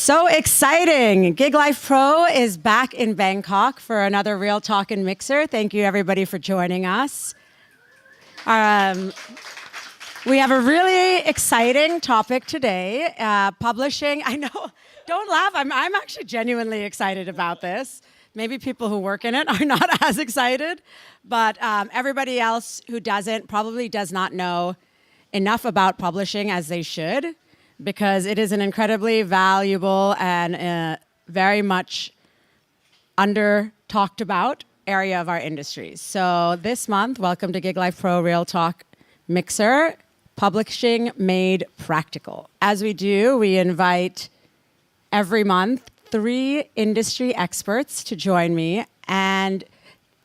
So exciting. Gig Life Pro is back in Bangkok for another Real Talk and Mixer. Thank you everybody for joining us. We have a really exciting topic today, publishing. I know, don't laugh, I'm actually genuinely excited about this. Maybe people who work in it are not as excited, but everybody else who doesn't probably does not know enough about publishing as they should, because it is an incredibly valuable and very much under talked about area of our industry. So this month, welcome to Gig Life Pro Real Talk Mixer, Publishing Made Practical. As we do, we invite every month 3 industry experts to join me. And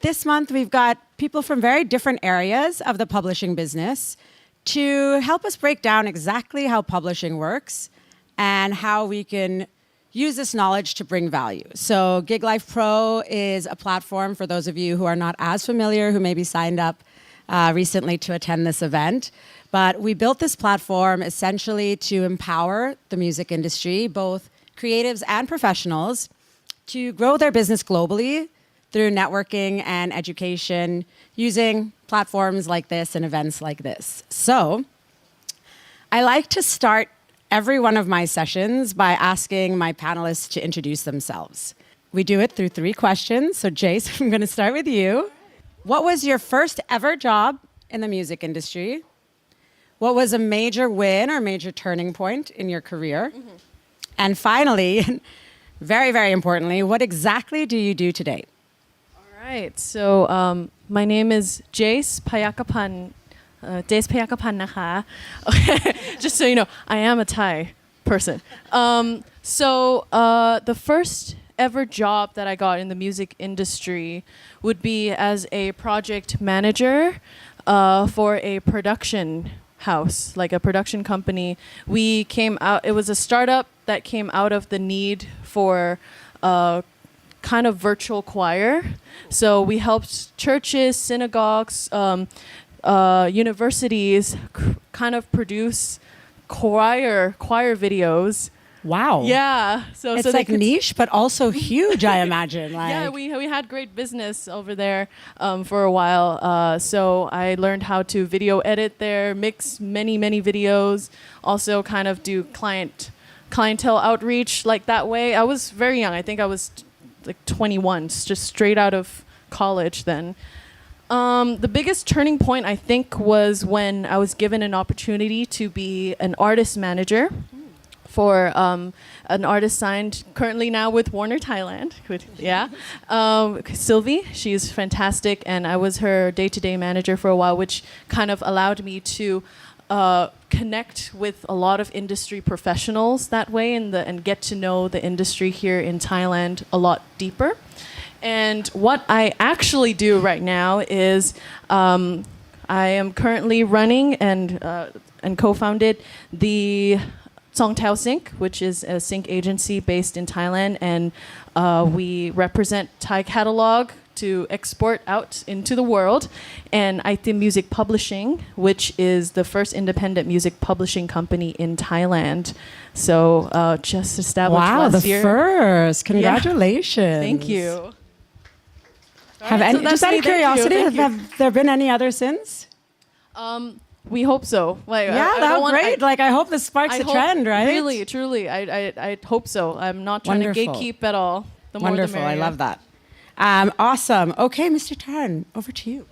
this month, we've got people from very different areas of the publishing business to help us break down exactly how publishing works and how we can use this knowledge to bring value. So Gig Life Pro is a platform for those of you who are not as familiar, who maybe signed up recently to attend this event. But we built this platform essentially to empower the music industry, both creatives and professionals, to grow their business globally through networking and education using platforms like this and events like this. So I like to start every one of my sessions by asking my panelists to introduce themselves. We do it through 3 questions. So Jace, I'm going to start with you. What was your first ever job in the music industry? What was a major win or major turning point in your career? Mm-hmm. And finally, very, very importantly, what exactly do you do today? All right. So my name is Jace Payakapan. Jace Payakapan Naha. Just so you know, I am a Thai person. So the first ever job that I got in the music industry would be as a project manager for a production house, like a production company. We came out, it was a startup that came out of the need for kind of virtual choir. So we helped churches, synagogues, universities kind of produce choir videos. Wow. Yeah. It's like niche, but also huge, I imagine. Yeah, we had great business over there for a while. So I learned how to video edit there, mix many videos, also kind of do clientele outreach like that way. I was very young. I think I was like 21, just straight out of college then. The biggest turning point, I think, was when I was given an opportunity to be an artist manager for an artist signed currently now with Warner Thailand. Sylvie, she's fantastic, and I was her day-to-day manager for a while, which kind of allowed me to connect with a lot of industry professionals that way and get to know the industry here in Thailand a lot deeper. And what I actually do right now is I am currently running and co-founded the Songtel Sync, which is a sync agency based in Thailand, and we represent Thai catalog to export out into the world, and IT Music Publishing, which is the first independent music publishing company in Thailand. So just established last year. Wow, the first! Congratulations! Yeah. Thank you. Just out of curiosity, have there been any others since? We hope so. Great. I hope this sparks a trend, right? Really, truly, I hope so. I'm not trying to gatekeep at all. The more, Wonderful. the merrier. I love that. Awesome. Okay, Mr. Tan, over to you.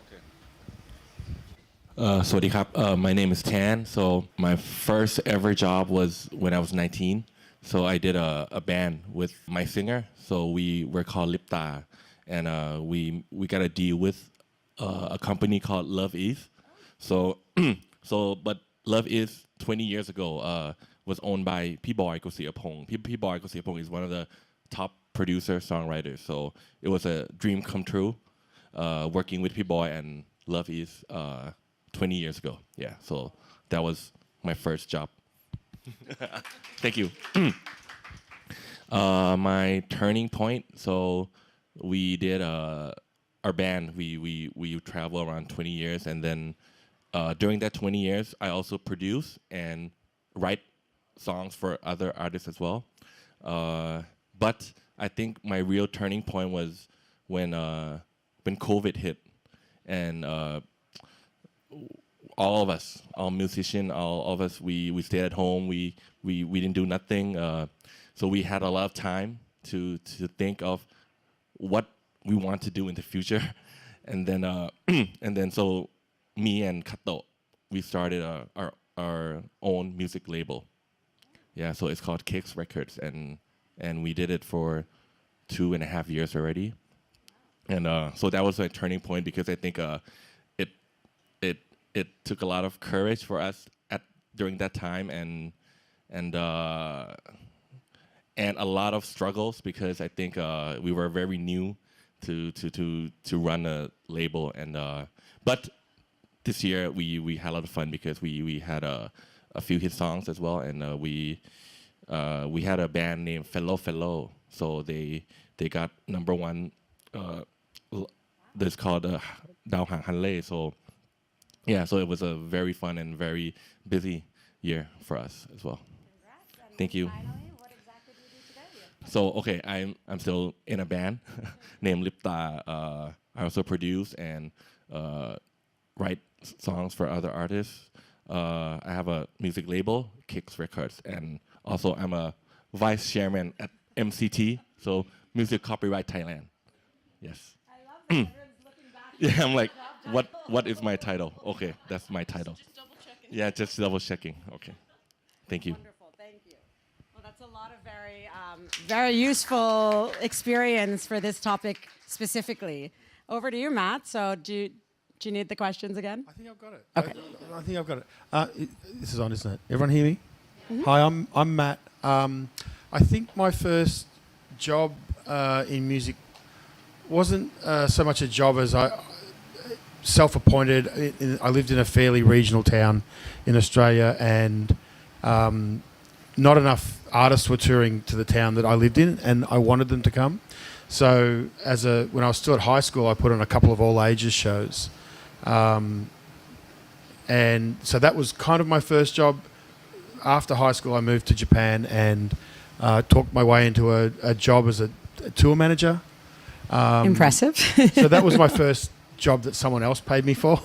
สวัสดีครับ my name is Tan. So my first ever job was when I was 19. So I did a band with my singer. So we were called Lipta, and we got a deal with a company called Love Is. But Love Is 20 years ago was owned by P-Boy Kosiapong. P-Boy Kosiapong is one of the top producer songwriters. So it was a dream come true working with P-Boy and Love Is 20 years ago. Yeah, so that was my first job. Thank you. My turning point, so we did our band, we traveled around 20 years, and then during that 20 years, I also produce and write songs for other artists as well. But I think my real turning point was when COVID hit, and all of us, all musicians, all of us, we stayed at home. We didn't do nothing. So we had a lot of time to think of what we want to do in the future, and then so me and Kato, we started our own music label. Yeah, so it's called Kicks Records, and we did it for 2.5 years already. And so that was a turning point, because I think it took a lot of courage for us during that time, and a lot of struggles, because I think we were very new to run a label, and but this year we had a lot of fun, because we had a few hit songs as well, and we had a band named Fellow, so they got #1. This called Dao Hang Hanlei. So yeah, so it was a very fun and very busy year for us as well. Congrats. Thank you. Finally, what exactly do you do today? So okay, I'm still in a band named Lipta. I also produce and write songs for other artists. I have a music label, Kicks Records, and also I'm a vice chairman at MCT, so Music Copyright Thailand. Yes. I love that everyone's looking back. Yeah, I'm like, what is my title? Okay, that's my title. Just double checking. Yeah, just double checking. Okay, thank you. Wonderful, thank you. Well, that's a lot of very useful experience for this topic specifically. Over to you, Matt. So do you need the questions again? I think I've got it. Okay. I think I've got it. This is on, isn't it? Everyone hear me? Mm-hmm. Hi, I'm Matt. I think my first job in music wasn't so much a job as I self-appointed. I lived in a fairly regional town in Australia, and not enough artists were touring to the town that I lived in, and I wanted them to come. So when I was still at high school, I put on a couple of all ages shows. And so that was kind of my first job. After high school, I moved to Japan and talked my way into a job as a tour manager. Impressive. So that was my first job that someone else paid me for.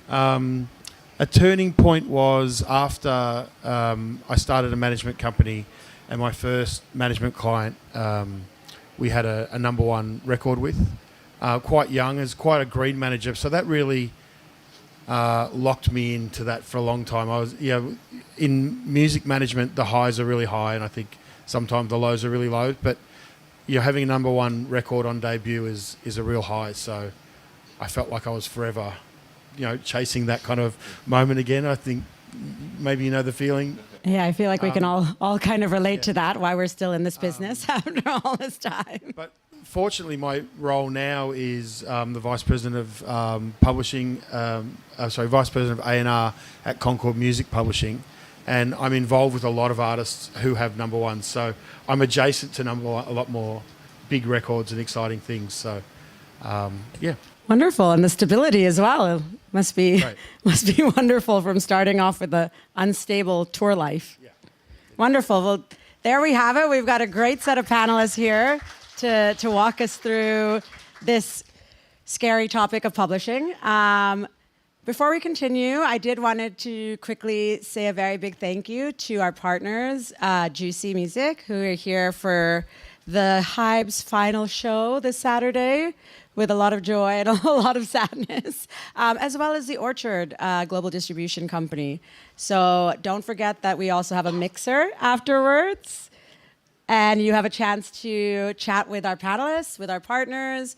A turning point was after I started a management company, and my first management client we had a #1 record with. Quite young, as quite a green manager, so that really locked me into that for a long time. I was, in music management, the highs are really high, and I think sometimes the lows are really low. But having a #1 record on debut is a real high. So I felt like I was forever, chasing that kind of moment again. I think maybe you know the feeling. Yeah, I feel like we can all kind of relate to that, why we're still in this business after all this time. But fortunately, my role now is the Vice President of Publishing, Vice President of A&R at Concord Music Publishing. And I'm involved with a lot of artists who have #1s. So I'm adjacent to #1, a lot more big records and exciting things. So, yeah. Wonderful, and the stability as well must be Right. must be wonderful from starting off with the unstable tour life. Yeah. Wonderful. Well, there we have it. We've got a great set of panelists here to walk us through this scary topic of publishing. Before we continue, I did wanted to quickly say a very big thank you to our partners, Juicy Music, who are here for the Hybe's final show this Saturday with a lot of joy and a lot of sadness, as well as the Orchard Global Distribution Company. So don't forget that we also have a mixer afterwards, and you have a chance to chat with our panelists, with our partners,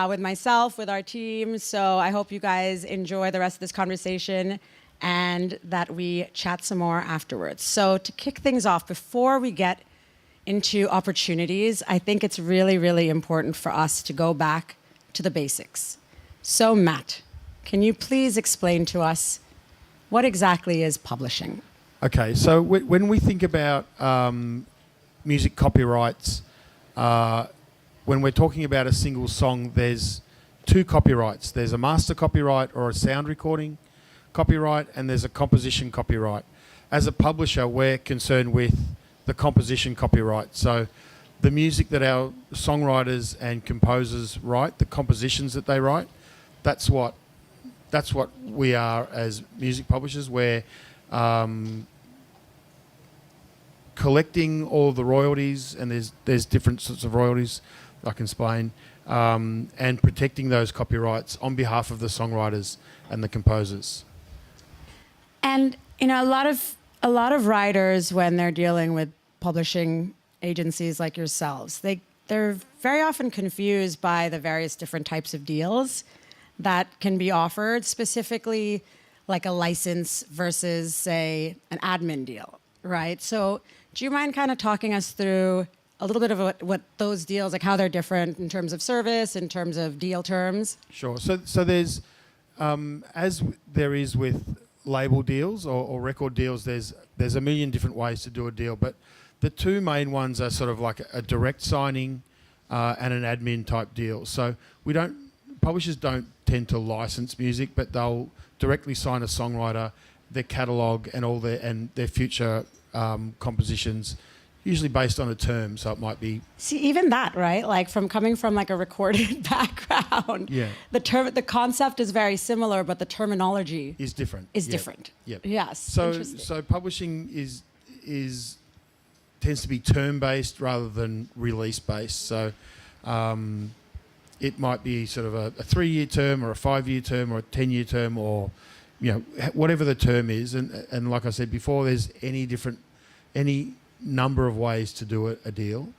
with myself, with our team. So I hope you guys enjoy the rest of this conversation and that we chat some more afterwards. So to kick things off, before we get into opportunities, I think it's really, really important for us to go back to the basics. So Matt, can you please explain to us what exactly is publishing? Okay, so when we think about music copyrights, when we're talking about a single song, there's 2 copyrights. There's a master copyright or a sound recording copyright, and there's a composition copyright. As a publisher, we're concerned with the composition copyright. So the music that our songwriters and composers write, the compositions that they write, that's what we are as music publishers. We're collecting all the royalties, and there's different sorts of royalties I can explain, and protecting those copyrights on behalf of the songwriters and the composers. And you know, a lot of writers, when they're dealing with publishing agencies like yourselves, they're very often confused by the various different types of deals that can be offered, specifically like a license versus, say, an admin deal, right? So do you mind kind of talking us through a little bit of what those deals, like how they're different in terms of service, in terms of deal terms? Sure. So there's, as there is with label deals or record deals, there's a million different ways to do a deal, but the two main ones are sort of like a direct signing and an admin type deal. So publishers don't tend to license music, but they'll directly sign a songwriter, their catalogue and their future compositions, usually based on a term. So it might be... See, even that, right? Like coming from like a recorded background, Yeah. the concept is very similar, but the terminology is different. Is different. Yep. Yes. Interesting. So publishing tends to be term based rather than release based. So it might be sort of a 3-year term or a 5-year term or a 10-year term, or whatever the term is. And like I said before, there's any number of ways to do a deal.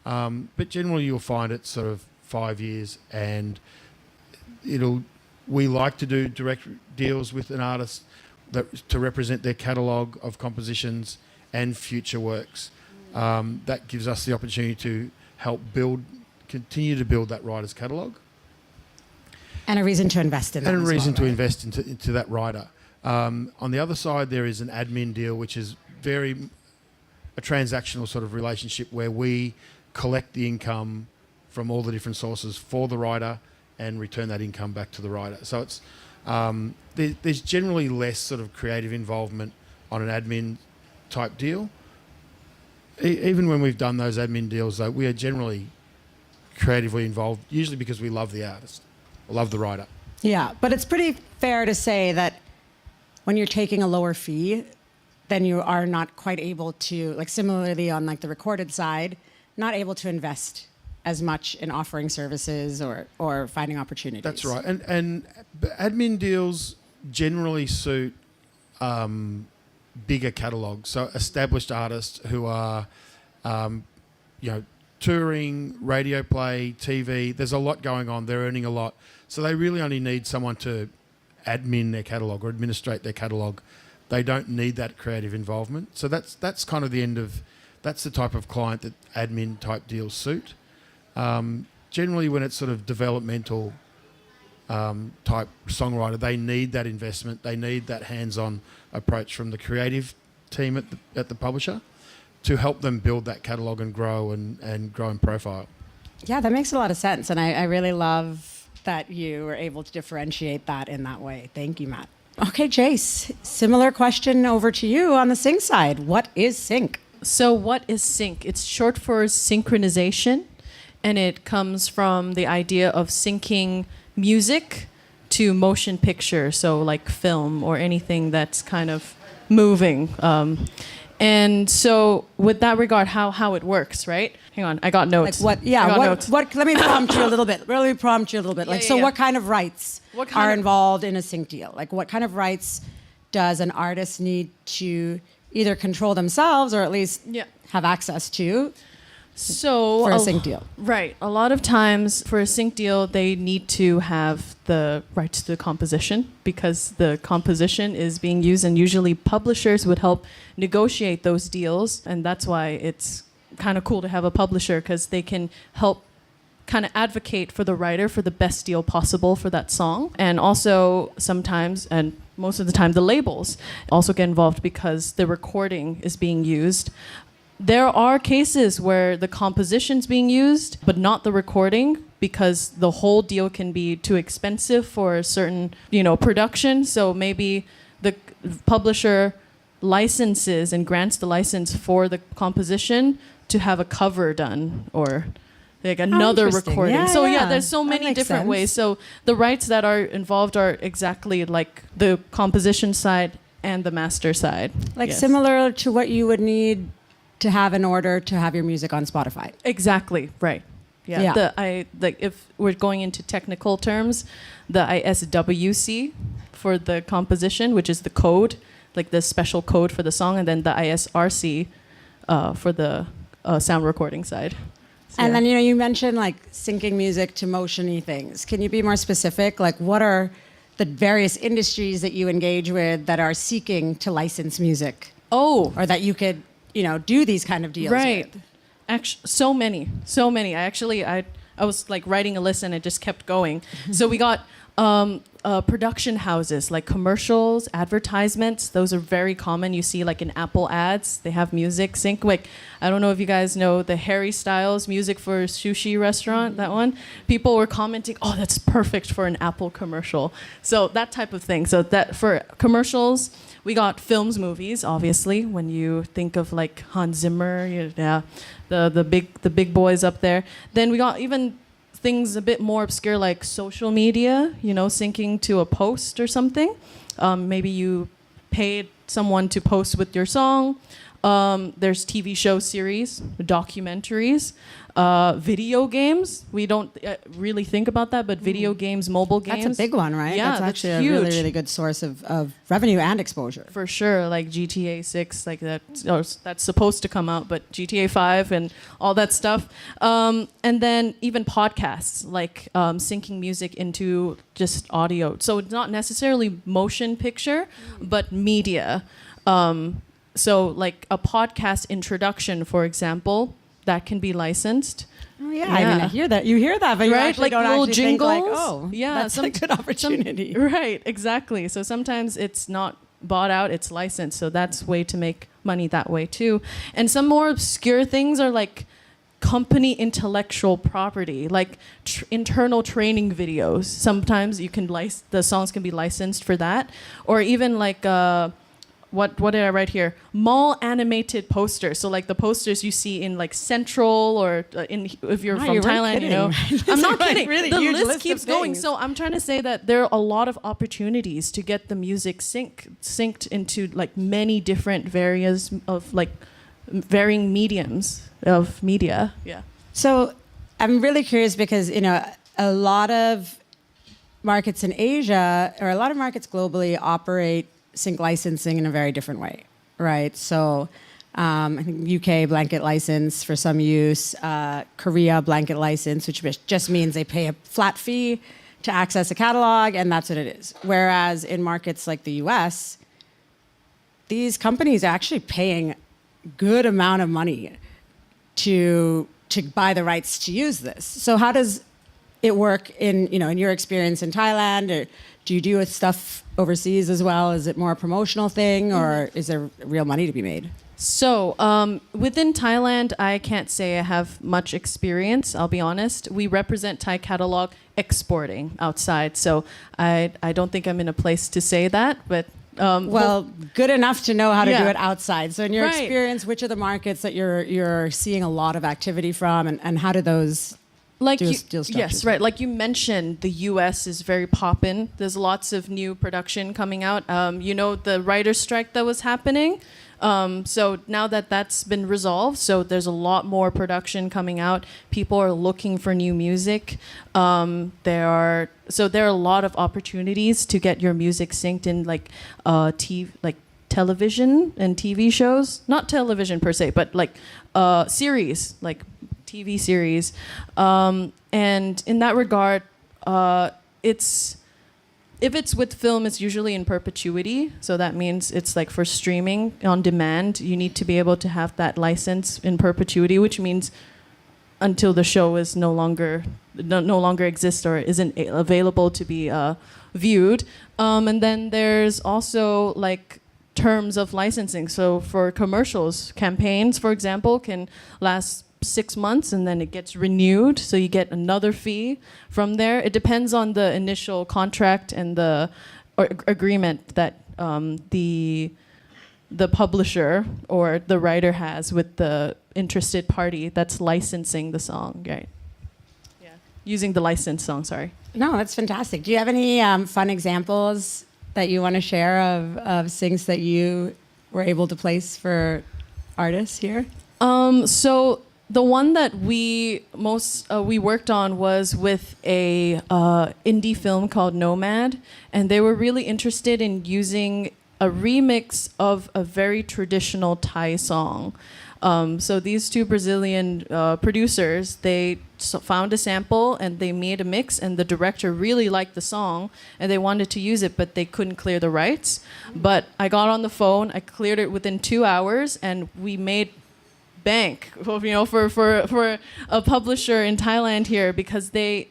But generally you'll find it's sort of 5 years, and we like to do direct deals with an artist to represent their catalogue of compositions and future works. That gives us the opportunity to help continue to build that writer's catalogue. And a reason to invest in that. And a reason to right? invest into that writer. On the other side, there is an admin deal, which is a transactional sort of relationship where we collect the income from all the different sources for the writer and return that income back to the writer. So it's there's generally less sort of creative involvement on an admin type deal. Even when we've done those admin deals, though, we are generally creatively involved, usually because we love the artist or love the writer. Yeah, but it's pretty fair to say that when you're taking a lower fee, then you are not quite able to, like similarly on like the recorded side, not able to invest as much in offering services or finding opportunities. That's right. And admin deals generally suit bigger catalogues, so established artists who are, touring, radio play, TV. There's a lot going on. They're earning a lot. So they really only need someone to admin their catalogue or administrate their catalogue. They don't need that creative involvement. So that's kind of that's the type of client that admin type deals suit. Generally, when it's sort of developmental type songwriter, they need that investment. They need that hands-on approach from the creative team at the publisher to help them build that catalogue and grow and grow in profile. Yeah, that makes a lot of sense. And I really love that you were able to differentiate that in that way. Thank you, Matt. Okay, Jace, similar question over to you on the sync side. What is sync? So what is sync? It's short for synchronization, and it comes from the idea of syncing music to motion picture, so like film or anything that's kind of moving. And so with that regard, how it works, right? Hang on, I got notes. Like what? Yeah. I got notes. What? Let me prompt you a little bit. Really prompt you a little bit. Like, Yeah, so yeah. what kind of rights What kind are of- involved in a sync deal? Like, what kind of rights does an artist need to either control themselves or at least Yeah. have access to So for a sync deal? Right. A lot of times for a sync deal, they need to have the rights to the composition because the composition is being used, and usually publishers would help negotiate those deals. And that's why it's kind of cool to have a publisher, because they can help kind of advocate for the writer for the best deal possible for that song. And also sometimes, and most of the time, the labels also get involved because the recording is being used. There are cases where the composition's being used, but not the recording, because the whole deal can be too expensive for a certain, production. So maybe the publisher licenses and grants the license for the composition to have a cover done or like another interesting. recording. Yeah, so yeah. there's so That many makes different sense. ways. So the rights that are involved are exactly like the composition side and the master side. Like Yes. similar to what you would need to have in order to have your music on Spotify. Exactly, right. Yeah. Yeah. If we're going into technical terms, the ISWC for the composition, which is the code, like the special code for the song, and then the ISRC for the sound recording side. So, And yeah. then, you mentioned like syncing music to motion-y things. Can you be more specific? Like, what are the various industries that you engage with that are seeking to license music Oh, or that you could, do these kind of deals right. with? Actually, so many. I was like writing a list and it just kept going. So we got production houses, like commercials, advertisements. Those are very common. You see like in Apple ads, they have music sync. Like, I don't know if you guys know the Harry Styles music for sushi restaurant, that one. People were commenting, oh, that's perfect for an Apple commercial. So that type of thing. So that for commercials, we got films, movies, obviously. When you think of like Hans Zimmer, the big boys up there. Then we got even things a bit more obscure like social media, syncing to a post or something. Maybe you paid someone to post with your song. There's TV show series, documentaries, video games. We don't really think about that, but video games, mobile games. That's a big one, right? Yeah, that's that's actually a huge. really, really good source of revenue and exposure. For sure, like GTA 6, like that, or that's supposed to come out, but GTA 5 and all that stuff. And then even podcasts, like syncing music into just audio. So it's not necessarily motion picture, but media. So like a podcast introduction, for example, that can be licensed. Oh, yeah. I mean, I hear that. You hear that, but you Right, actually like don't little actually jingles. think like, oh, Yeah, that's a good opportunity. Right, exactly. So sometimes it's not bought out, it's licensed. So that's way to make money that way too. And some more obscure things are like company intellectual property, like internal training videos. Sometimes you can the songs can be licensed for that, or even like what did I write here? Mall animated posters. So like the posters you see in like Central or if you're Wow, from you weren't Thailand, kidding. I'm not Like kidding. really The huge list list of keeps going. things. So I'm trying to say that there are a lot of opportunities to get the music synced into like many different various of like varying mediums of media. Yeah. So I'm really curious because, a lot of markets in Asia or a lot of markets globally operate sync licensing in a very different way, right? So I think UK blanket license for some use, Korea blanket license, which just means they pay a flat fee to access a catalog, and that's what it is. Whereas in markets like the US, these companies are actually paying good amount of money to buy the rights to use this. So how does it work in your experience in Thailand, or do you do stuff overseas as well? Is it more a promotional thing, or is there real money to be made? So within Thailand, I can't say I have much experience. I'll be honest. We represent Thai catalog exporting outside, so I don't think I'm in a place to say that, but. Well, good enough to know how to do Yeah. it outside. So in your Right. experience, which are the markets that you're seeing a lot of activity from, and how do those Like deal you, structures yes, right. Like you mentioned, the U.S. is very poppin'. There's lots of new production coming out. The writer's strike that was happening. So now that that's been resolved, so there's a lot more production coming out. People are looking for new music. There are a lot of opportunities to get your music synced in like television and TV shows. Not television per se, but like series, like TV series. And in that regard, if it's with film, it's usually in perpetuity. So that means it's like for streaming on demand, you need to be able to have that license in perpetuity, which means until the show is no longer exists or isn't available to be viewed. And then there's also like terms of licensing. So for commercials, campaigns, for example, can last 6 months and then it gets renewed, so you get another fee from there. It depends on the initial contract and the agreement that the publisher or the writer has with the interested party that's licensing the song, right? Yeah, using the licensed song. Sorry. No, that's fantastic. Do you have any fun examples that you want to share of syncs that you were able to place for artists here? So the one that we worked on was with a indie film called Nomad, and they were really interested in using a remix of a very traditional Thai song. So these two Brazilian producers, they found a sample and they made a mix, and the director really liked the song and they wanted to use it, but they couldn't clear the rights. But I got on the phone, I cleared it within 2 hours, and we made bank, for a publisher in Thailand here, because they've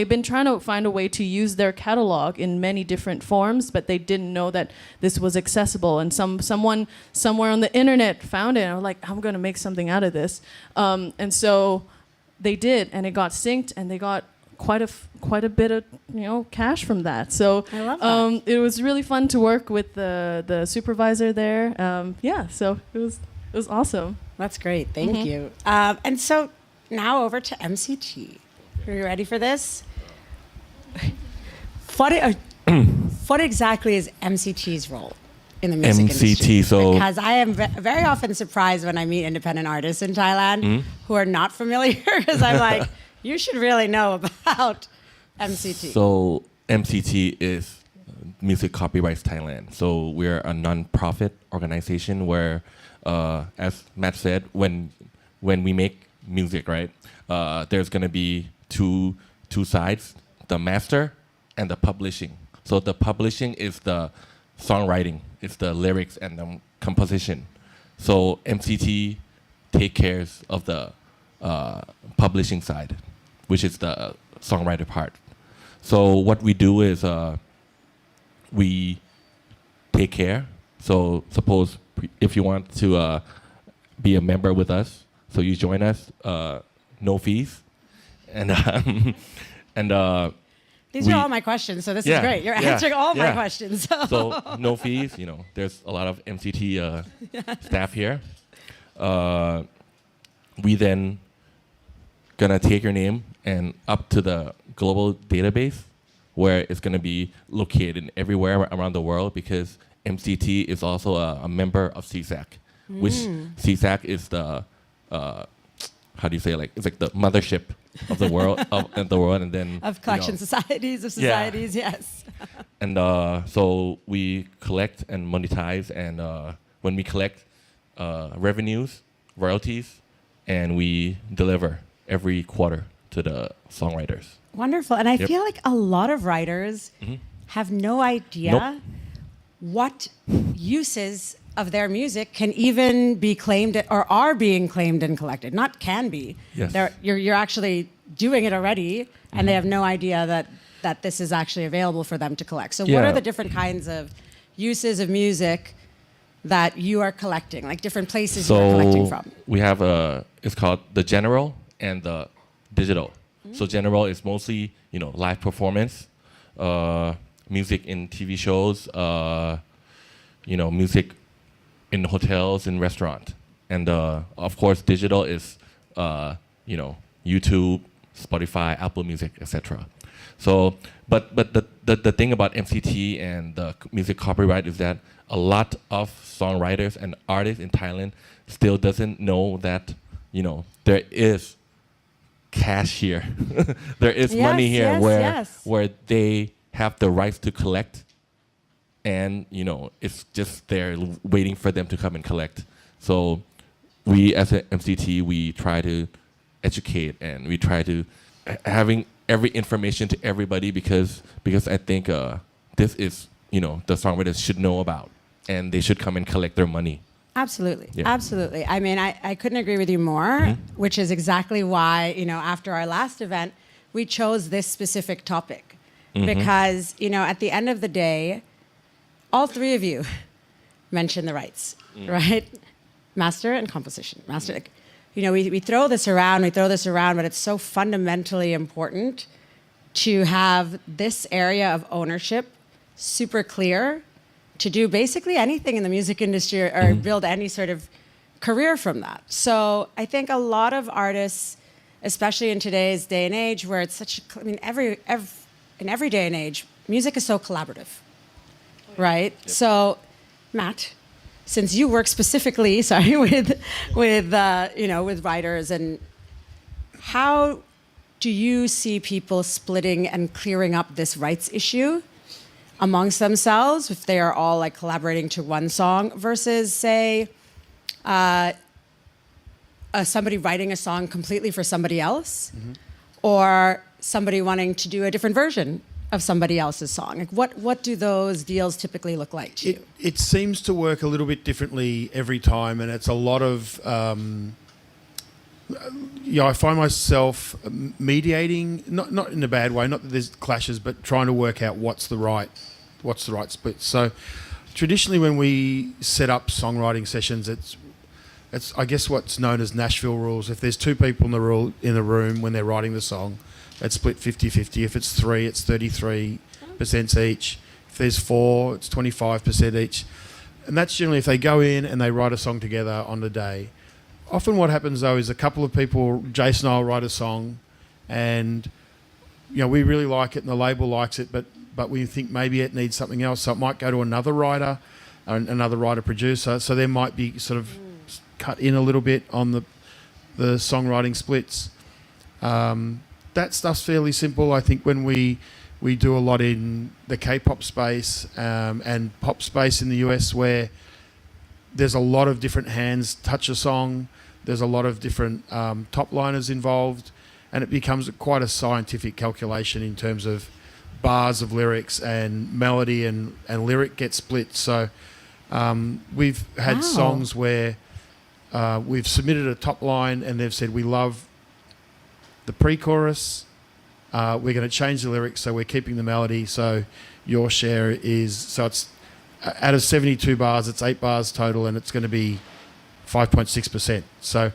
been trying to find a way to use their catalog in many different forms, but they didn't know that this was accessible. And someone somewhere on the internet found it, and I was like, I'm gonna make something out of this. And so they did, and it got synced, and they got quite a bit of cash from that. So I love that. it was really fun to work with the supervisor there. So it was awesome. That's great. Thank you. And so now over to MCT. Are you ready for this? What exactly is MCT's role in the music industry? MCT, so Because I am very often surprised when I meet independent artists in Thailand who are not familiar, because I'm like, you should really know about MCT. So MCT is Music Copyrights Thailand. So we're a non-profit organization where, as Matt said, when we make music, right, there's going to be two sides: the master and the publishing. So the publishing is the songwriting, it's the lyrics and the composition. So MCT take cares of the publishing side, which is the songwriter part. So what we do is we take care. So suppose if you want to be a member with us, so you join us, no fees, and These are all my questions, so this is great. You're answering all my questions. So no fees. There's a lot of MCT staff here. We then gonna take your name and up to the global database, where it's gonna be located everywhere around the world, because MCT is also a member of CSAC, which CSAC is the how do you say, it's like the mothership of the world and then of collection societies, yes. And so we collect and monetize, and when we collect revenues, royalties, and we deliver every quarter to the songwriters. Wonderful. And I feel like a lot of writers have no idea what uses of their music can even be claimed or are being claimed and collected. Not can be. Yes. You're actually doing it already, and they have no idea that this is actually available for them to collect. So what are the different kinds of uses of music that you are collecting, like different places you are collecting from? We have it's called the general and the digital. So general is mostly, live performance, music in TV shows, music in hotels and restaurant. And of course, digital is, YouTube, Spotify, Apple Music, etc. So, but the thing about MCT and the music copyright is that a lot of songwriters and artists in Thailand still doesn't know that, there is cash here. There is money here where they have the rights to collect, and it's just there waiting for them to come and collect. So we as an MCT, we try to educate, and we try to having every information to everybody, because I think this is the songwriters should know about, and they should come and collect their money. Absolutely. Yeah. Absolutely. I mean, I couldn't agree with you more, which is exactly why, after our last event, we chose this specific topic. Because, at the end of the day, all three of you mention the rights, right? Master and composition. Master, we throw this around, but it's so fundamentally important to have this area of ownership super clear, to do basically anything in the music industry or build any sort of career from that. So I think a lot of artists, especially in today's day and age, where it's such, I mean, in every day and age, music is so collaborative, right? Yep. So, Matt, since you work specifically, sorry, with writers, and how do you see people splitting and clearing up this rights issue amongst themselves if they are all like collaborating to one song versus, say, somebody writing a song completely for somebody else, or somebody wanting to do a different version of somebody else's song? Like what do those deals typically look like to you? It seems to work a little bit differently every time, and it's a lot of I find myself mediating, not in a bad way, not that there's clashes, but trying to work out what's the right split. So traditionally when we set up songwriting sessions, it's I guess what's known as Nashville rules. If there's two people in the room when they're writing the song, it's split 50-50. If it's three, it's 33% each. If there's four, it's 25% each. And that's generally if they go in and they write a song together on the day. Often what happens though is a couple of people, Jason and I will write a song, and we really like it and the label likes it, but we think maybe it needs something else. So it might go to another writer, another writer-producer. So there might be sort of cut in a little bit on the songwriting splits. That stuff's fairly simple. I think when we do a lot in the K-pop space and pop space in the US, where there's a lot of different hands touch a song, there's a lot of different top liners involved, and it becomes quite a scientific calculation in terms of bars of lyrics, and melody and lyric get split. So we've had songs where we've submitted a top line and they've said, we love the pre-chorus, we're going to change the lyrics, so we're keeping the melody, so your share is, so it's out of 72 bars, it's 8 bars total, and it's going to be 5.6%. So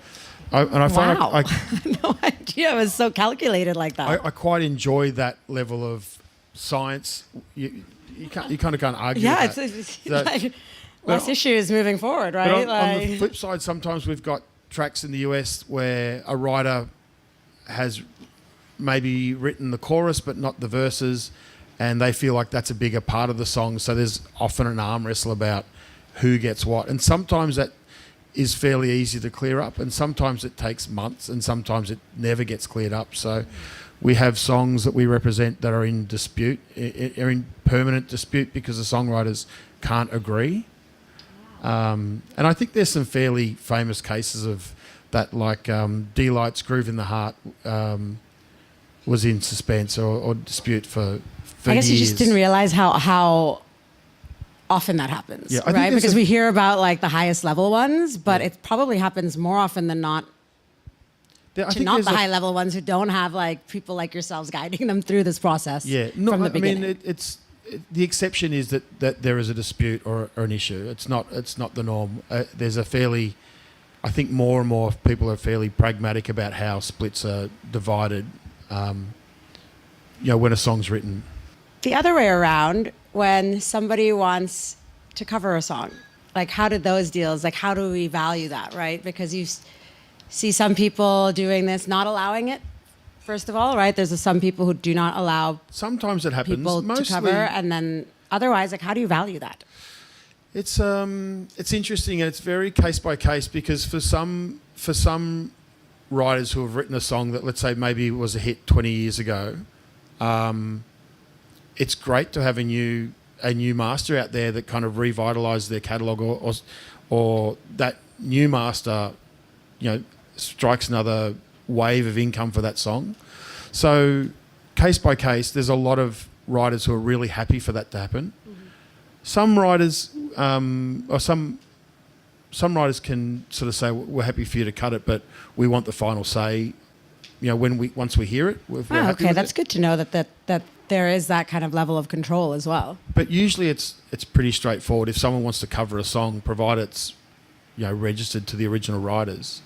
I find I had no idea it was so calculated like that. I quite enjoy that level of science. You kind of can't argue with that. It's like less issues moving forward, right? But on the flip side, sometimes we've got tracks in the US where a writer has maybe written the chorus but not the verses, and they feel like that's a bigger part of the song. So there's often an arm wrestle about who gets what. And sometimes that is fairly easy to clear up, and sometimes it takes months, and sometimes it never gets cleared up. So we have songs that we represent that are in dispute, are in permanent dispute because the songwriters can't agree. And I think there's some fairly famous cases of that, like D-Light's Groove in the Heart was in suspense or dispute for I guess years. you just didn't realize how often that happens, Yeah, right? Because we hear about like the highest level ones, but it probably happens more often than not not the high level ones who don't have like people like yourselves guiding them through this process from the beginning. I mean, the exception is that there is a dispute or an issue. It's not the norm. There's I think more and more people are fairly pragmatic about how splits are divided, when a song's written. The other way around, when somebody wants to cover a song, like how do those deals, like how do we value that, right? Because you see some people doing this, not allowing it, first of all, right? There's some people who do not allow Sometimes it happens. people to cover, and then otherwise, like how do you value that? It's interesting, and it's very case by case, because for some writers who have written a song that, let's say, maybe was a hit 20 years ago, it's great to have a new master out there that kind of revitalises their catalogue, or that new master, strikes another wave of income for that song. So case by case, there's a lot of writers who are really happy for that to happen. Mm-hmm. Some writers, or some writers can sort of say, we're happy for you to cut it, but we want the final say. Once we hear it, we're happy with that's it. good to know that there is that kind of level of control as well. But usually it's pretty straightforward. If someone wants to cover a song, provided it's registered to the original writers,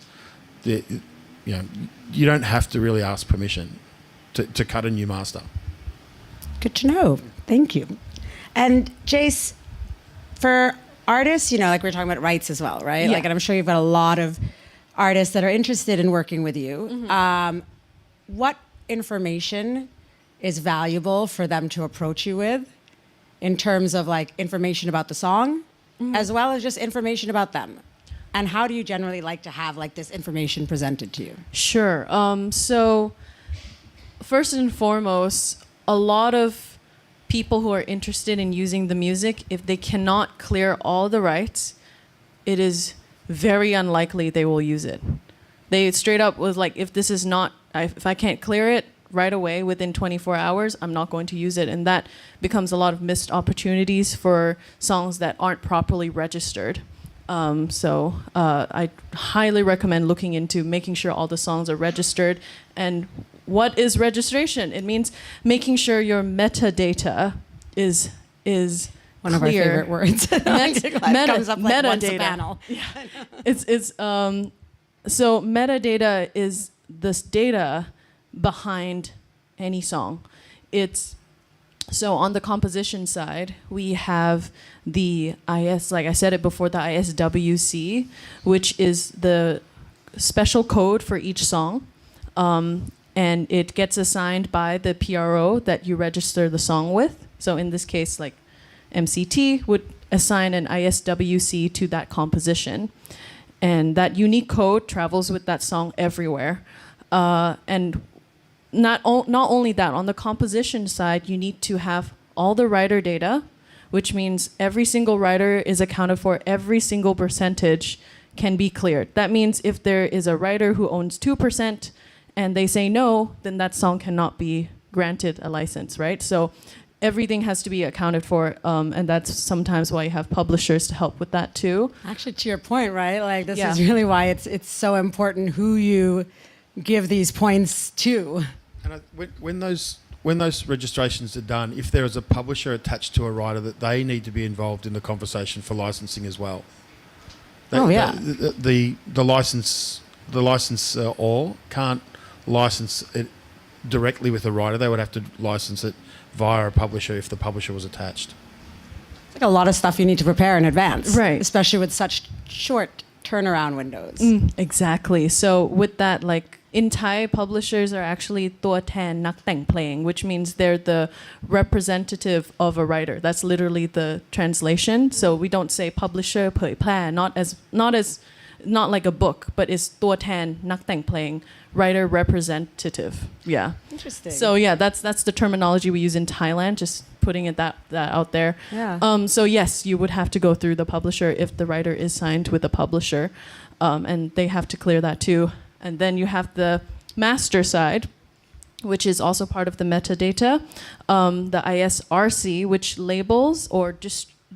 you don't have to really ask permission to cut a new master. Good to know. Thank you. And Jace, for artists, like we were talking about rights as well, right? Yeah. Like, and I'm sure you've got a lot of artists that are interested in working with you. Mm-hmm. What information is valuable for them to approach you with in terms of like information about the song, as well as just information about them? And how do you generally like to have like this information presented to you? Sure. So first and foremost, a lot of people who are interested in using the music, if they cannot clear all the rights, it is very unlikely they will use it. They straight up was like, if this is not, if I can't clear it right away within 24 hours, I'm not going to use it. And that becomes a lot of missed opportunities for songs that aren't properly registered. So I highly recommend looking into making sure all the songs are registered. And what is registration? It means making sure your metadata is One of our clear. favorite words. Comes up like once a metadata. panel. So metadata is this data behind any song. So on the composition side, we have the IS, like I said it before, the ISWC, which is the special code for each song. And it gets assigned by the PRO that you register the song with. So in this case, like MCT would assign an ISWC to that composition. And that unique code travels with that song everywhere. And not only that, on the composition side, you need to have all the writer data, which means every single writer is accounted for, every single percentage can be cleared. That means if there is a writer who owns 2% and they say no, then that song cannot be granted a license, right? So everything has to be accounted for, and that's sometimes why you have publishers to help with that too. Actually, to your point, right? Like this Yeah. is really why it's so important who you give these points to. And when those registrations are done, if there is a publisher attached to a writer, that they need to be involved in the conversation for licensing as well. The licensor can't license it directly with a writer. They would have to license it via a publisher if the publisher was attached. It's like a lot of stuff you need to prepare in advance, Right. Especially with such short turnaround windows. Exactly. So with that, like in Thai, publishers are actually ตัวแทนนักแต่งเพลง, which means they're the representative of a writer. That's literally the translation. So we don't say publisher เผยแพร่, not like a book, but it's ตัวแทนนักแต่งเพลง, writer representative. Yeah. Interesting. So yeah, that's the terminology we use in Thailand, just putting it that out there. Yeah. So yes, you would have to go through the publisher if the writer is signed with a publisher, and they have to clear that too. And then you have the master side, which is also part of the metadata, the ISRC, which labels or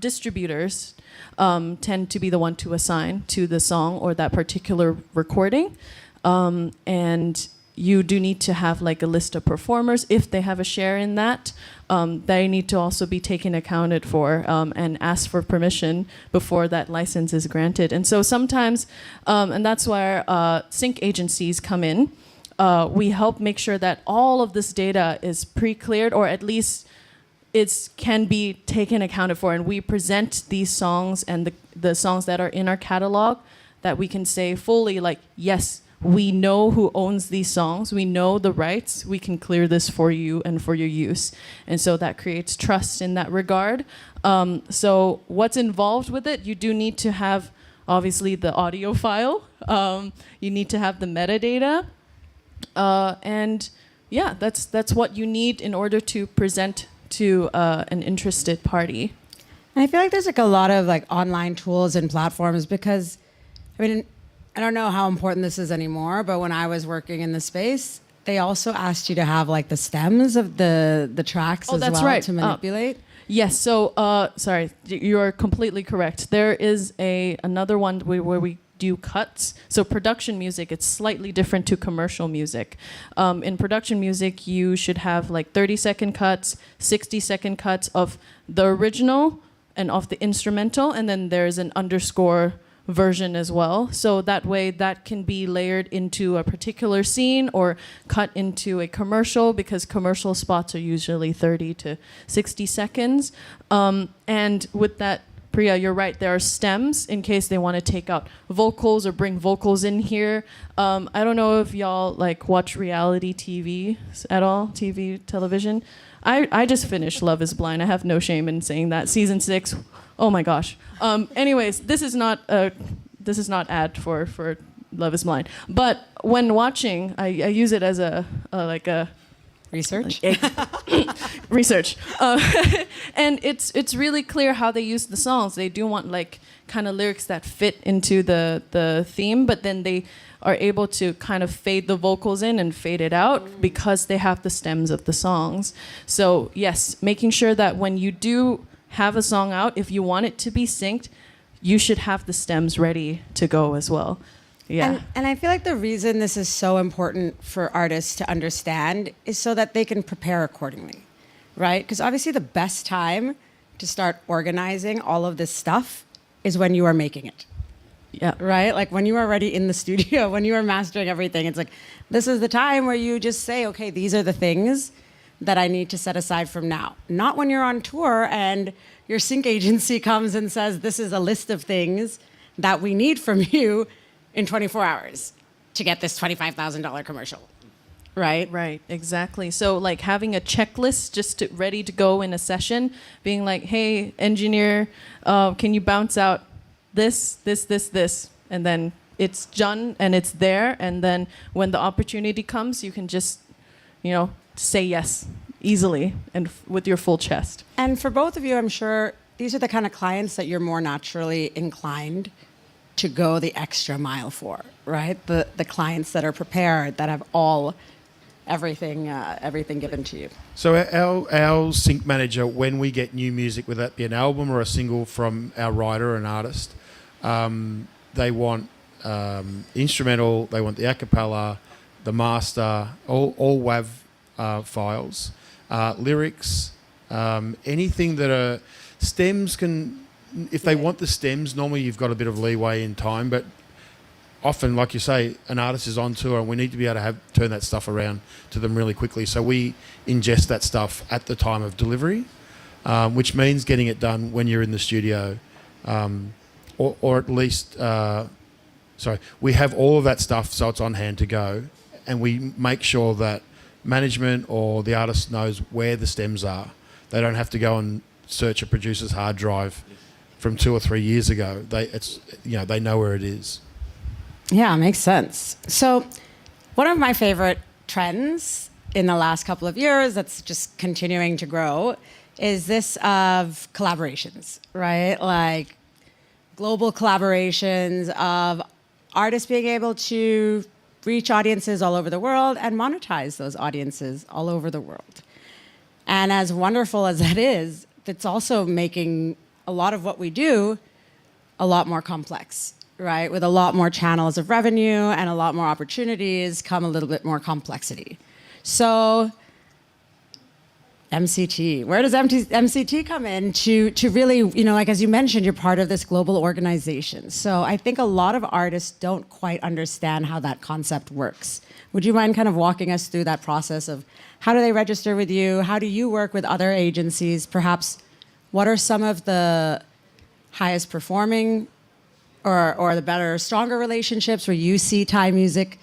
distributors tend to be the one to assign to the song or that particular recording. And you do need to have like a list of performers. If they have a share in that, they need to also be taken accounted for and ask for permission before that license is granted. And so sometimes, and that's where sync agencies come in, we help make sure that all of this data is pre-cleared, or at least it can be taken accounted for. And we present these songs and the songs that are in our catalog that we can say fully like, yes, we know who owns these songs. We know the rights. We can clear this for you and for your use. And so that creates trust in that regard. So what's involved with it? You do need to have, obviously, the audio file. You need to have the metadata. And yeah, that's what you need in order to present to an interested party. And I feel like there's like a lot of like online tools and platforms because, I mean, I don't know how important this is anymore, but when I was working in the space, they also asked you to have like the stems of the tracks as that's well right. to manipulate. Yes. So, sorry, you're completely correct. There is another one where we do cuts. So production music, it's slightly different to commercial music. In production music, you should have like 30-second cuts, 60-second cuts of the original and of the instrumental, and then there's an underscore version as well. So that way that can be layered into a particular scene or cut into a commercial, because commercial spots are usually 30 to 60 seconds. And with that Priya, you're right. There are stems in case they want to take out vocals or bring vocals in here. I don't know if y'all like watch reality TV at all, television. I just finished Love Is Blind. I have no shame in saying that. Season 6. Oh my gosh. Anyways, this is not ad for Love Is Blind. But when watching, I use it as a Research? research. And it's really clear how they use the songs. They do want like kind of lyrics that fit into the theme, but then they are able to kind of fade the vocals in and fade it out because they have the stems of the songs. So yes, making sure that when you do have a song out, if you want it to be synced, you should have the stems ready to go as well. Yeah. And I feel like the reason this is so important for artists to understand is so that they can prepare accordingly, right? Because obviously the best time to start organizing all of this stuff is when you are making it. Yeah. Right? Like when you are already in the studio, when you are mastering everything, it's like, this is the time where you just say, okay, these are the things that I need to set aside from now. Not when you're on tour and your sync agency comes and says, this is a list of things that we need from you in 24 hours to get this $25,000 commercial, right? Right, exactly. So like having a checklist ready to go in a session, being like, hey, engineer, can you bounce out this, and then it's done and it's there, and then when the opportunity comes, you can just, say yes easily and with your full chest. And for both of you, I'm sure these are the kind of clients that you're more naturally inclined to go the extra mile for, right? The clients that are prepared, that have everything given to you. So our sync manager, when we get new music, whether that be an album or a single from our writer or an artist, they want instrumental, they want the a cappella, the master, all WAV files, lyrics, anything that are stems can. If they want the stems, normally you've got a bit of leeway in time, but often, like you say, an artist is on tour and we need to be able to turn that stuff around to them really quickly. So we ingest that stuff at the time of delivery, which means getting it done when you're in the studio, or at least, we have all of that stuff so it's on hand to go, and we make sure that management or the artist knows where the stems are. They don't have to go and search a producer's hard drive from 2 or 3 years ago. They know where it is. Yeah, makes sense. So one of my favorite trends in the last couple of years that's just continuing to grow is this of collaborations, right? Like global collaborations of artists being able to reach audiences all over the world and monetize those audiences all over the world. And as wonderful as that is, it's also making a lot of what we do a lot more complex, right? With a lot more channels of revenue and a lot more opportunities come a little bit more complexity. So MCT, where does MCT come in to really, like as you mentioned, you're part of this global organization. So I think a lot of artists don't quite understand how that concept works. Would you mind kind of walking us through that process of how do they register with you? How do you work with other agencies? Perhaps what are some of the highest performing or the better, stronger relationships where you see Thai music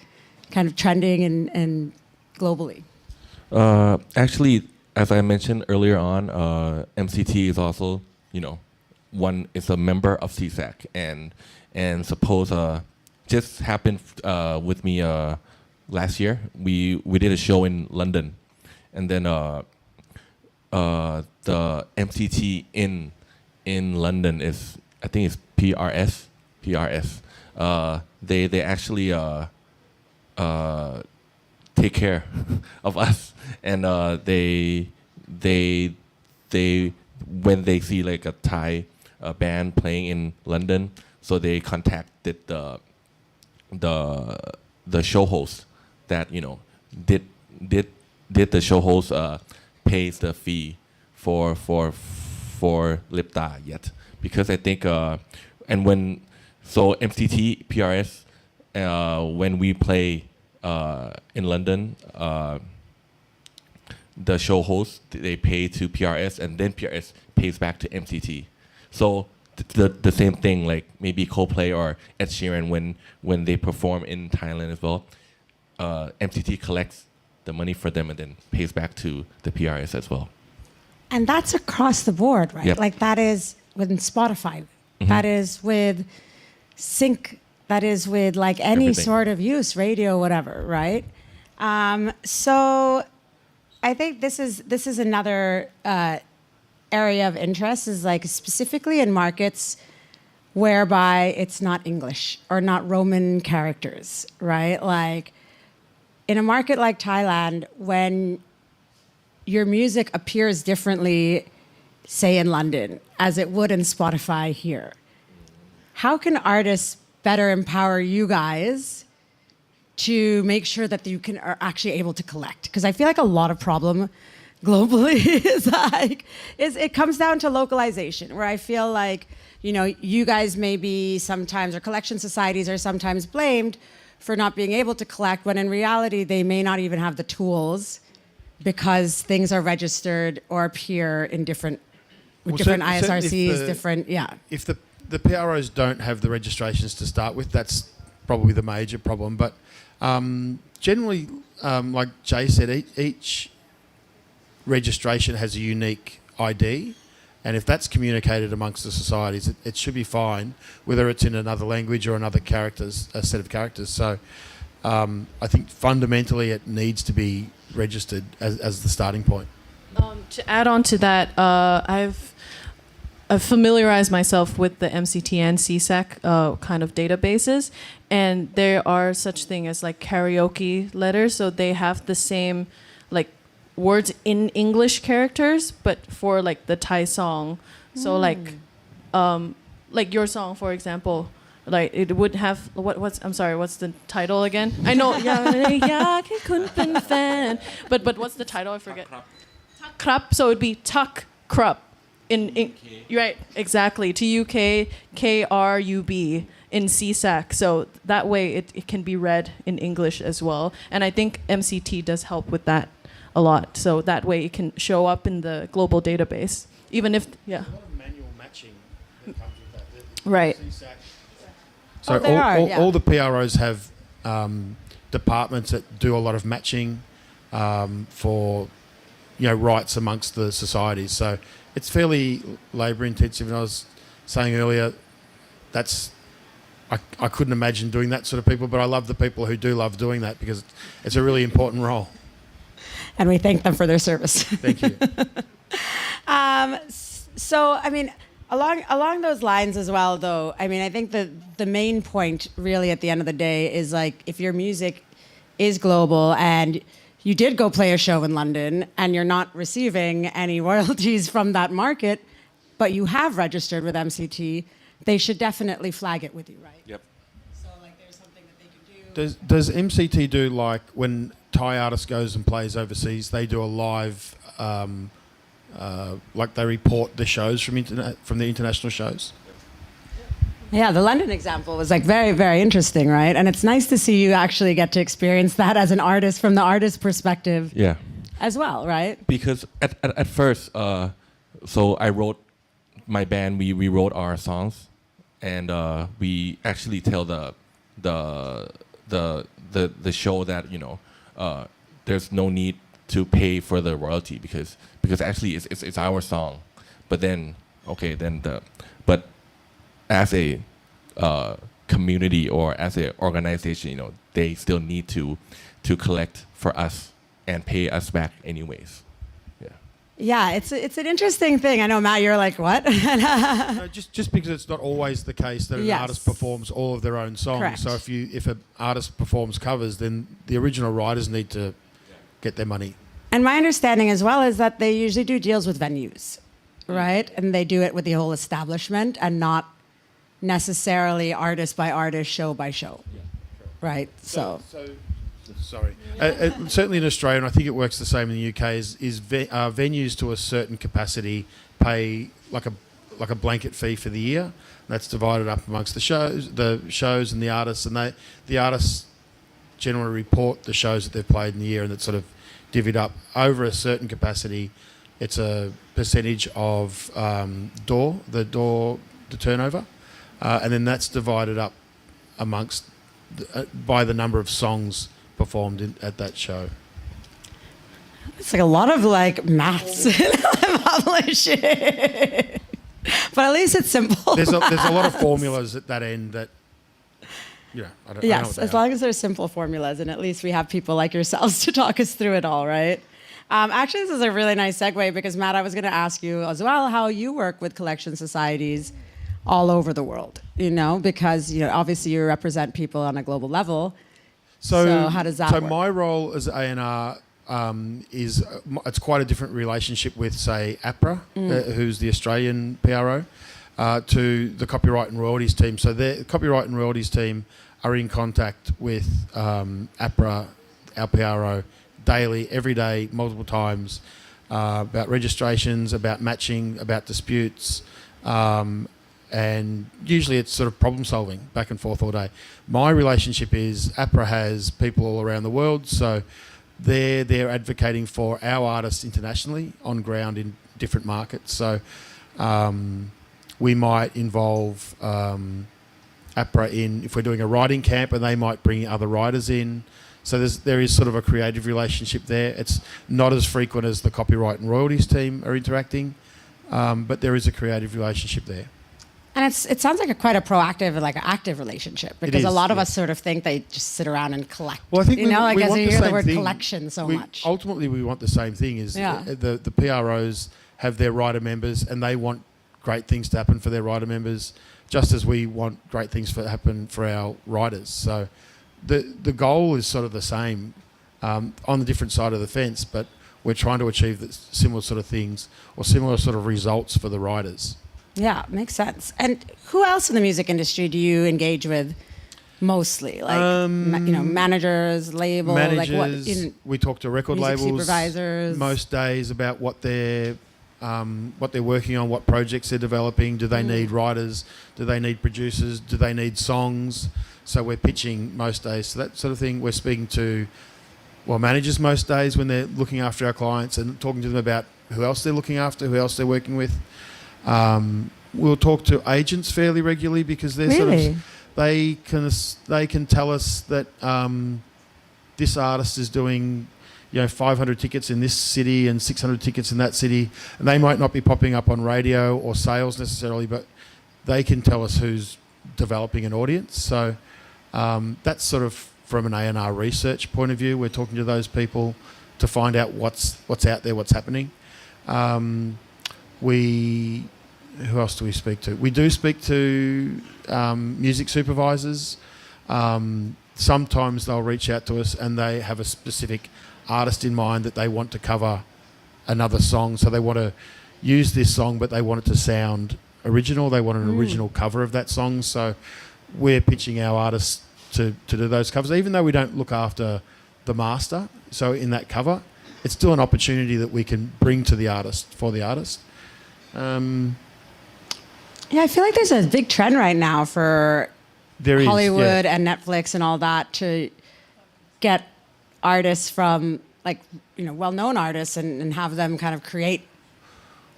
kind of trending and globally? Actually, as I mentioned earlier on, MCT is also, one is a member of CSAC, and suppose just happened with me last year. We did a show in London, and then the MCT in London is, I think it's PRS. They actually take care of us, and they when they see like a Thai band playing in London, so they contacted the show host that did the show host pays the fee for Lipta yet, because I think and when MCT PRS when we play in London, the show host, they pay to PRS, and then PRS pays back to MCT. So the same thing, like maybe Coldplay or Ed Sheeran when they perform in Thailand as well. MCT collects the money for them and then pays back to the PRS as well. And that's across the board, right? Yep. Like that is with Spotify. That is with sync. That is with like any Everything. sort of use, radio, whatever, right? So I think this is another area of interest, is like specifically in markets whereby it's not English or not Roman characters, right? Like in a market like Thailand, when your music appears differently, say in London, as it would in Spotify here, how can artists better empower you guys to make sure that you are actually able to collect? Because I feel like a lot of problem globally is it comes down to localization, where I feel like, you know, you guys maybe sometimes, or collection societies are sometimes blamed for not being able to collect, when in reality they may not even have the tools because things are registered or appear in different Certainly ISRCs, if the PROs don't have the registrations to start with, that's probably the major problem. But generally, like Jay said, each registration has a unique ID, and if that's communicated amongst the societies, it should be fine, whether it's in another language or a set of characters. So I think fundamentally it needs to be registered as the starting point. To add on to that, I've familiarized myself with the MCT and CSAC kind of databases, and there are such thing as like karaoke letters, so they have the same like words in English characters, but for like the Thai song. So like your song, for example, like it would have what's the title again? I know, but what's the title? I forget. Tak krap. So it'd be tak krap in right, exactly. TUK KRUB in CSAC. So that way it can be read in English as well. And I think MCT does help with that a lot. So that way it can show up in the global database, even if There's a lot of manual matching that comes with that. Right. So all the PROs have departments that do a lot of matching for rights amongst the societies. So it's fairly labour intensive. And I was saying earlier, I couldn't imagine doing that sort of people, but I love the people who do love doing that, because it's a really important role. And we thank them for their service. Thank you. So, I mean, along those lines as well, though, I mean, I think the main point really at the end of the day is like, if your music is global and you did go play a show in London and you're not receiving any royalties from that market, but you have registered with MCT, they should definitely flag it with you, right? Yep. So like there's something that they can do. Does MCT do, like when Thai artist goes and plays overseas, they do a live, like they report the shows from the international shows? Yeah, the London example was like very, very interesting, right? And it's nice to see you actually get to experience that as an artist from the artist perspective Yeah. as well, right? Because at first, so I wrote my band. We wrote our songs, and we actually tell the show that there's no need to pay for the royalty because actually it's our song. But then but as a community or as an organization, they still need to collect for us and pay us back anyways. Yeah, it's an interesting thing. I know, Matt, you're like, what? No, just because it's not always the case that an artist performs all of their own songs. Correct. So if an artist performs covers, then the original writers need to get their money. And my understanding as well is that they usually do deals with venues, right? And they do it with the whole establishment and not necessarily artist by artist, show by show, right? So sorry. Certainly in Australia, and I think it works the same in the UK, is venues to a certain capacity pay like a blanket fee for the year. That's divided up amongst the shows and the artists, and the artists generally report the shows that they've played in the year, and it's sort of divvied up over a certain capacity. It's a percentage of the door the turnover, and then that's divided up amongst by the number of songs performed at that show. It's like a lot of like maths in publishing. But at least it's simple. There's a lot of formulas at that end that, you know, I don't know Yes, what they as are. long as there's simple formulas, and at least we have people like yourselves to talk us through it all, right? Actually, this is a really nice segue because, Matt, I was going to ask you as well how you work with collection societies all over the world, you know, because, you know, obviously you represent people on a global level. So how does that work? My role as A&R is it's quite a different relationship with, say, APRA, who's the Australian PRO, to the copyright and royalties team. So the copyright and royalties team are in contact with APRA, our PRO, daily, every day, multiple times, about registrations, about matching, about disputes, and usually it's sort of problem solving back and forth all day. My relationship is APRA has people all around the world, so they're advocating for our artists internationally on ground in different markets. So we might involve APRA in, if we're doing a writing camp, and they might bring other writers in. So there is sort of a creative relationship there. It's not as frequent as the copyright and royalties team are interacting, but there is a creative relationship there. And it sounds like quite a proactive, like an active relationship, because a lot of us sort of think they just sit around and collect. Well, I think you know, like as want you the hear the same word thing. collection so much. Ultimately, we want the same thing. Is the PROs have their writer members, and they want great things to happen for their writer members, just as we want great things to happen for our writers. So the goal is sort of the same on the different side of the fence, but we're trying to achieve similar sort of things or similar sort of results for the writers. Yeah, makes sense. And who else in the music industry do you engage with mostly? Like, you know, managers, label, managers, like what? We talk to record music labels supervisors. most days about what they're working on, what projects they're developing. Do they need writers? Do they need producers? Do they need songs? So we're pitching most days. So that sort of thing. We're speaking to managers most days when they're looking after our clients and talking to them about who else they're looking after, who else they're working with. We'll talk to agents fairly regularly because they're Really? they can tell us that this artist is doing 500 tickets in this city and 600 tickets in that city, and they might not be popping up on radio or sales necessarily, but they can tell us who's developing an audience. So that's sort of from an A&R research point of view. We're talking to those people to find out what's out there, what's happening. Who else do we speak to? We do speak to music supervisors. Sometimes they'll reach out to us and they have a specific artist in mind that they want to cover another song. So they want to use this song, but they want it to sound original. They want an original cover of that song. So we're pitching our artists to do those covers, even though we don't look after the master. So in that cover, it's still an opportunity that we can bring to the artist, for the artist. Yeah, I feel like there's a big trend right now for Hollywood and Netflix and all that to get artists from well-known artists and have them kind of create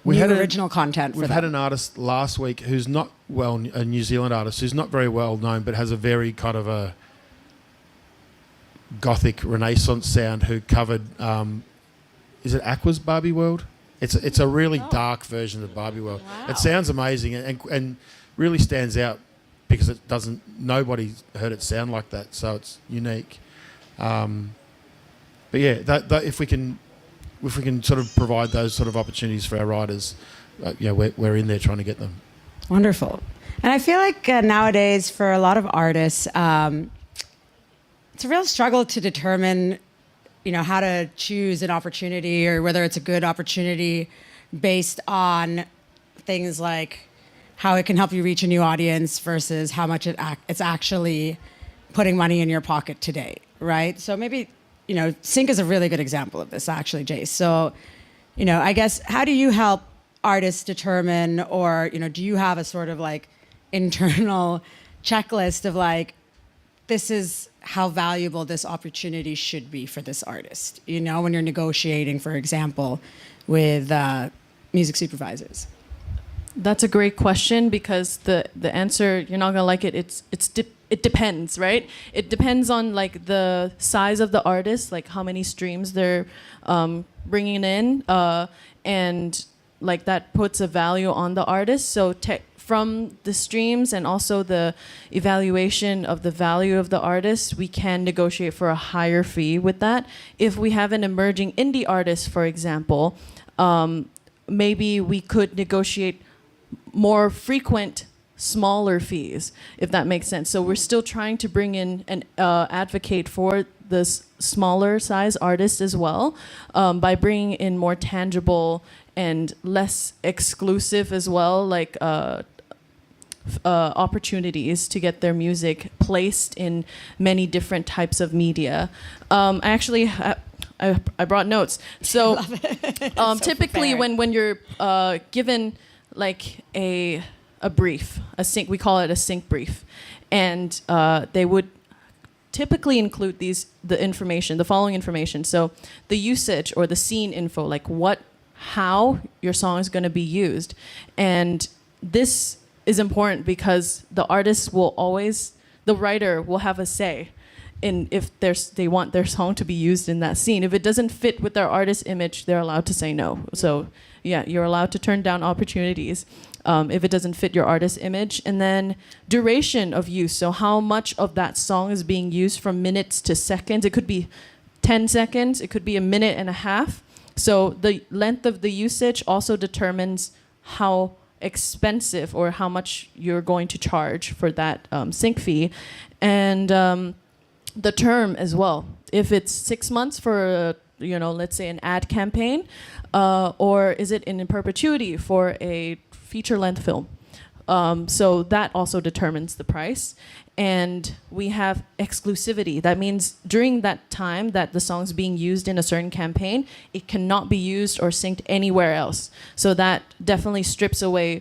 original content for them. We've had an artist last week who's not a New Zealand artist who's not very well known, but has a very kind of a gothic Renaissance sound. Who covered, is it Aqua's Barbie World? It's a really dark version of Barbie World. Wow. It sounds amazing and really stands out because nobody's heard it sound like that, so it's unique. But yeah, that if we can sort of provide those sort of opportunities for our writers, we're in there trying to get them. Wonderful. And I feel like nowadays for a lot of artists, it's a real struggle to determine how to choose an opportunity or whether it's a good opportunity based on things like how it can help you reach a new audience versus how much it's actually putting money in your pocket today, right? So maybe, Sync is a really good example of this, actually, Jace. So, I guess, how do you help artists determine, or, do you have a sort of like internal checklist of like, this is how valuable this opportunity should be for this artist, when you're negotiating, for example, with music supervisors? That's a great question because the answer, you're not gonna like it. It depends, right? It depends on like the size of the artist, like how many streams they're bringing in, and like that puts a value on the artist. So from the streams and also the evaluation of the value of the artist, we can negotiate for a higher fee with that. If we have an emerging indie artist, for example, maybe we could negotiate more frequent, smaller fees, if that makes sense. So we're still trying to bring in and advocate for this smaller size artists as well, by bringing in more tangible and less exclusive as well, like opportunities to get their music placed in many different types of media. I brought notes. So, typically when you're given like a brief, a sync, we call it a sync brief, and they would typically include the following information. So the usage or the scene info, like how your song is going to be used, and this is important because the writer will have a say in if they want their song to be used in that scene. If it doesn't fit with their artist image, they're allowed to say no. So yeah, you're allowed to turn down opportunities if it doesn't fit your artist image. And then duration of use. So how much of that song is being used from minutes to seconds. It could be 10 seconds. It could be a minute and a half. So the length of the usage also determines how expensive or how much you're going to charge for that sync fee. And the term as well. If it's 6 months for, let's say an ad campaign, or is it in perpetuity for a feature-length film? So that also determines the price. And we have exclusivity. That means during that time that the song's being used in a certain campaign, it cannot be used or synced anywhere else. So that definitely strips away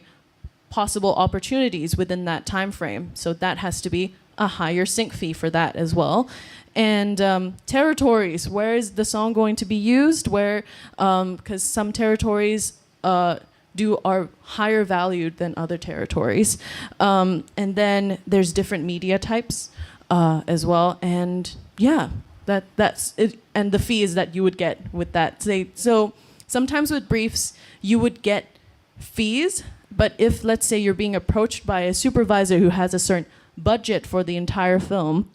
possible opportunities within that time frame. So that has to be a higher sync fee for that as well. And territories, where is the song going to be used? Where, because some territories are higher valued than other territories. And then there's different media types as well. And yeah, that's it. And the fees that you would get with that. So sometimes with briefs, you would get fees, but if, let's say, you're being approached by a supervisor who has a certain budget for the entire film,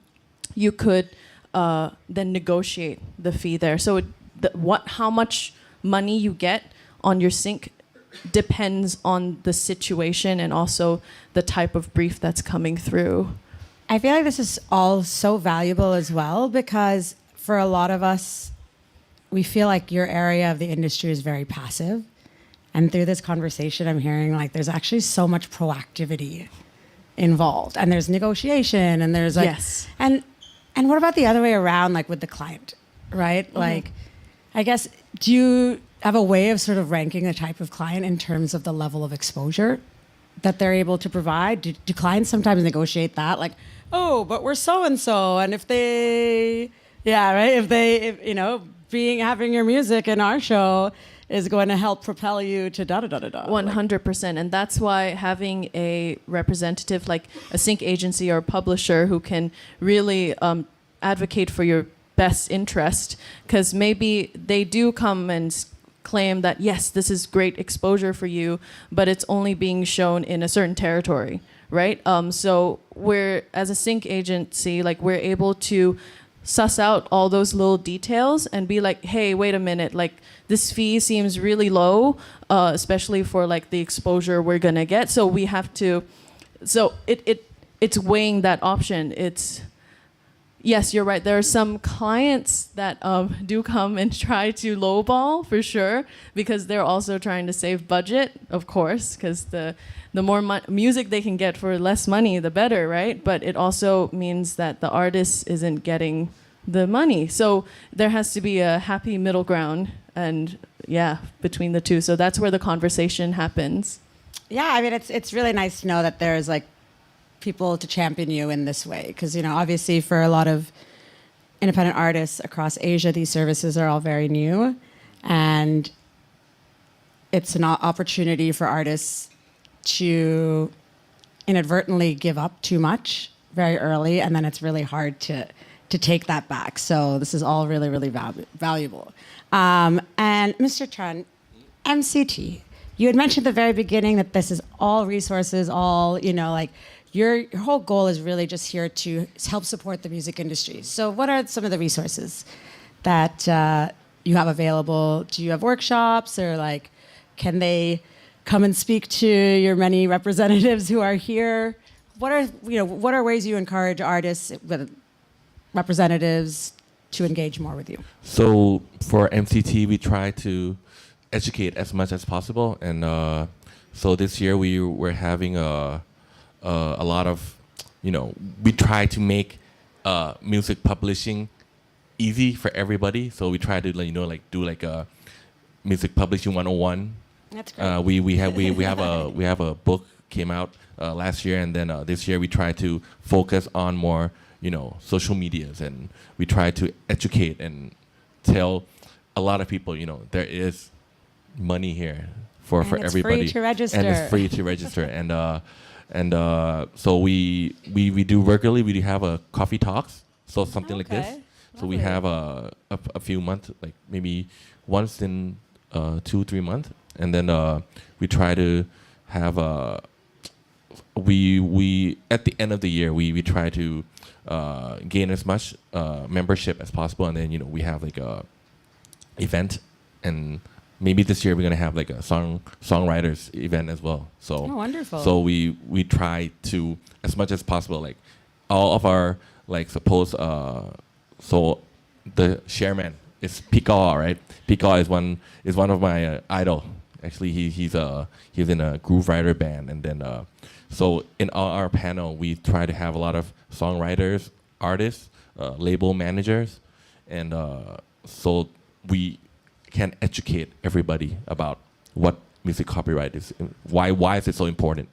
you could then negotiate the fee there. So how much money you get on your sync depends on the situation and also the type of brief that's coming through. I feel like this is all so valuable as well because for a lot of us, we feel like your area of the industry is very passive. And through this conversation, I'm hearing like there's actually so much proactivity involved, and there's negotiation, and there's like, yes. And what about the other way around, like with the client, right? Mm-hmm. Like, I guess, do you have a way of sort of ranking the type of client in terms of the level of exposure that they're able to provide? Do clients sometimes negotiate that, like, oh, but we're so and so, and if they, yeah, right, having your music in our show is going to help propel you to da-da-da-da-da. 100%. And that's why having a representative like a sync agency or publisher who can really advocate for your best interest, because maybe they do come and claim that, yes, this is great exposure for you, but it's only being shown in a certain territory, right? So we're, as a sync agency, like we're able to suss out all those little details and be like, hey, wait a minute, like this fee seems really low, especially for like the exposure we're gonna get. So we have to, so it's weighing that option. Yes, you're right. There are some clients that do come and try to lowball for sure, because they're also trying to save budget, of course, because the more music they can get for less money, the better, right? But it also means that the artist isn't getting the money. So there has to be a happy middle ground, and yeah, between the two. So that's where the conversation happens. Yeah, I mean, it's really nice to know that there's like people to champion you in this way, because obviously for a lot of independent artists across Asia, these services are all very new, and it's an opportunity for artists to inadvertently give up too much very early, and then it's really hard to take that back. So this is all really, really valuable. And Mr. Tran, MCT, you had mentioned at the very beginning that this is all resources, all, like your whole goal is really just here to help support the music industry. So what are some of the resources that you have available? Do you have workshops, or like, can they come and speak to your many representatives who are here? What are ways you encourage artists with representatives to engage more with you? So for MCT, we try to educate as much as possible, and so this year we were having a lot of, we try to make music publishing easy for everybody. So we try to do like a music publishing 101. That's great. We have a book came out last year, and then this year we try to focus on more social medias, and we try to educate and tell a lot of people there is money here for everybody, free to register. and it's free to register. And so we do regularly. We have a coffee talks, so something like this. So we have a few months, like maybe once in 2-3 months, and then we try to have we at the end of the year we try to gain as much membership as possible, and then we have like a event, and maybe this year we're gonna have like a songwriters event as well. So wonderful. So we try to, as much as possible, like all of our, like, suppose so the chairman is Pika, right? Pika is one of my idol. Actually, he's in a groove writer band, and then so in our panel we try to have a lot of songwriters, artists, label managers, and so we can educate everybody about what music copyright is, why is it so important.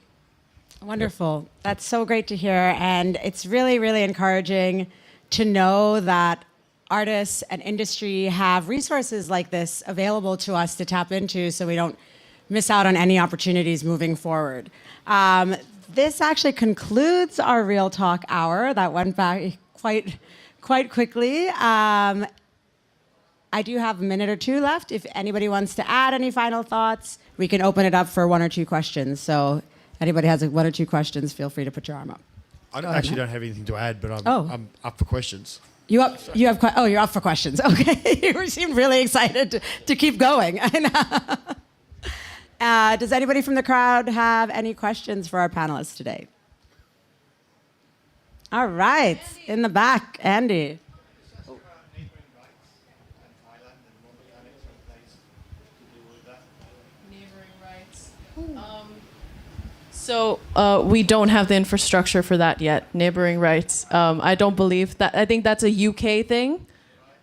Wonderful. That's so great to hear, and it's really, really encouraging to know that artists and industry have resources like this available to us to tap into, so we don't miss out on any opportunities moving forward. This actually concludes our Real Talk hour. That went by quite quickly. I do have a minute or two left. If anybody wants to add any final thoughts, we can open it up for 1 or 2 questions. So anybody has 1 or 2 questions, feel free to put your arm up. I actually don't have anything to add, but I'm up for questions. You're up for questions. Okay, you seem really excited to keep going. Does anybody from the crowd have any questions for our panelists today? All right, in the back, Andy. So we don't have the infrastructure for that yet, neighboring rights. I don't believe that. I think that's a UK thing,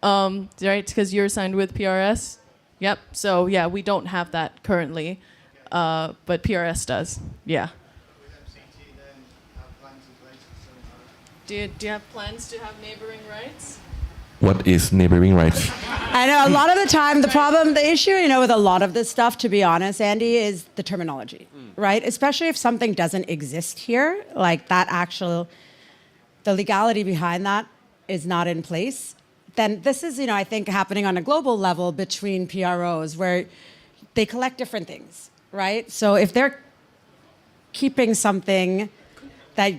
right? Because you're signed with PRS. Yep. So yeah, we don't have that currently, but PRS does. Yeah. Do you have plans to have neighboring rights? What is neighboring rights? I know a lot of the time, the issue, with a lot of this stuff, to be honest, Andy, is the terminology, right? Especially if something doesn't exist here, like the legality behind that is not in place. Then this is, I think, happening on a global level between PROs where they collect different things, right? So if they're keeping something that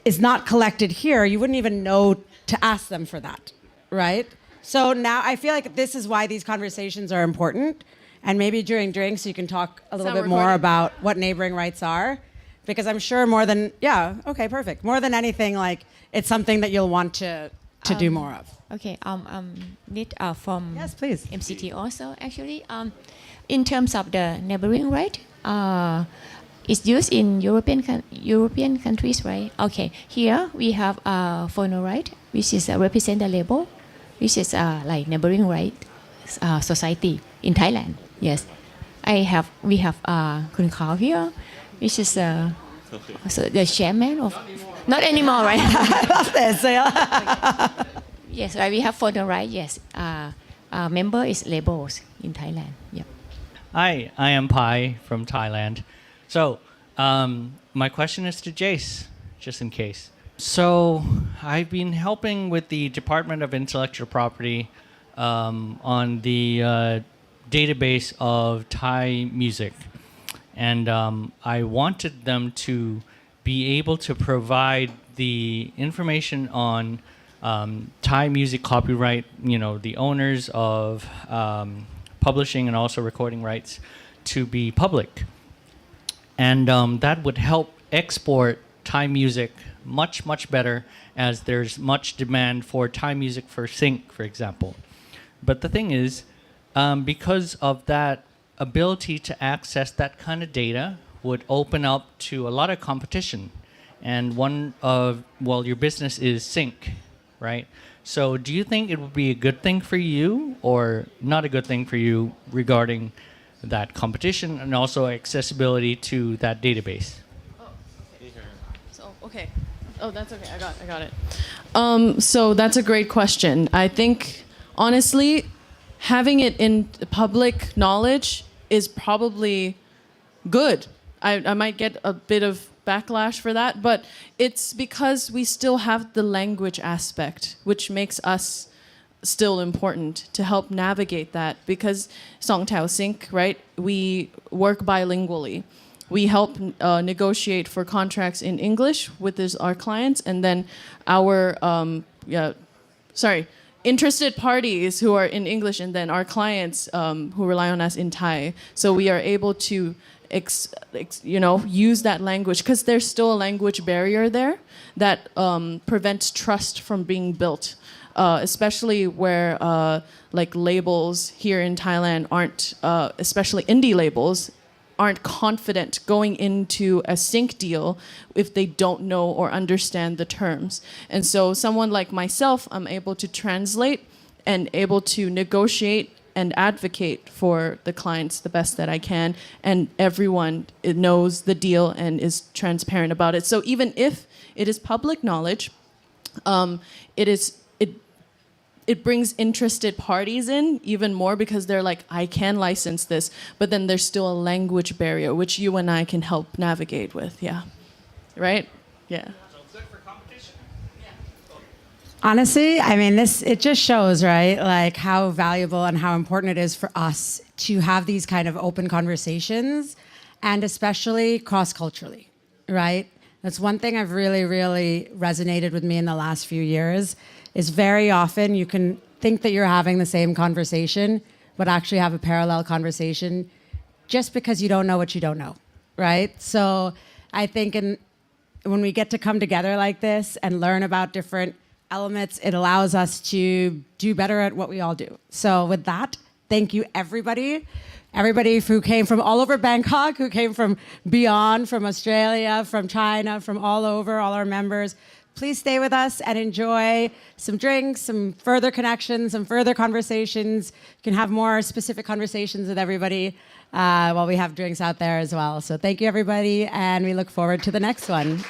is not collected here, you wouldn't even know to ask them for that. Right? So now I feel like this is why these conversations are important. And maybe during drinks, you can talk a little bit more about what neighboring rights are. Because I'm sure more than anything, like, it's something that you'll want to do more of. Okay, need from Yes, please. MCT also, actually. In terms of the neighboring right, it's used in European countries, right? Okay, here we have phono right, which is represent the label, which is like neighboring right society in Thailand. Yes, we have Kun Khao here, which is so the chairman of, not anymore, right? I love this. Yes, right. We have phono right. Yes, member is labels in Thailand. Yep. Hi, I am Pai from Thailand. So My question is to Jace, just in case. So I've been helping with the Department of Intellectual Property on the database of Thai music. And I wanted them to be able to provide the information on Thai music copyright, the owners of publishing and also recording rights to be public. And that would help export Thai music much, much better, as there's much demand for Thai music for sync, for example. But the thing is, because of that ability to access that kind of data would open up to a lot of competition. And your business is sync, right? So do you think it would be a good thing for you or not a good thing for you regarding that competition and also accessibility to that database? Okay. Oh, that's okay. I got it. So that's a great question. I think, honestly, having it in public knowledge is probably good. I might get a bit of backlash for that, but it's because we still have the language aspect, which makes us still important to help navigate that. Because Song Tao Sync, right? We work bilingually. We help negotiate for contracts in English with our clients, and then our interested parties who are in English, and then our clients who rely on us in Thai. So we are able to use that language, because there's still a language barrier there that prevents trust from being built, especially where labels here in Thailand aren't, especially indie labels, aren't confident going into a sync deal if they don't know or understand the terms. And so someone like myself, I'm able to translate and able to negotiate and advocate for the clients the best that I can, and everyone knows the deal and is transparent about it. So even if it is public knowledge, it brings interested parties in even more, because they're like, I can license this, but then there's still a language barrier, which you and I can help navigate with. Yeah. Right? Yeah. So good for competition. Honestly, I mean, it just shows, right, like how valuable and how important it is for us to have these kind of open conversations, and especially cross-culturally, right? That's one thing I've really, really resonated with me in the last few years, is very often you can think that you're having the same conversation, but actually have a parallel conversation just because you don't know what you don't know, right? So I think when we get to come together like this and learn about different elements, it allows us to do better at what we all do. So with that, thank you, everybody. Everybody who came from all over Bangkok, who came from beyond, from Australia, from China, from all over, all our members. Please stay with us and enjoy some drinks, some further connections, some further conversations. You can have more specific conversations with everybody while we have drinks out there as well. So thank you, everybody, and we look forward to the next one.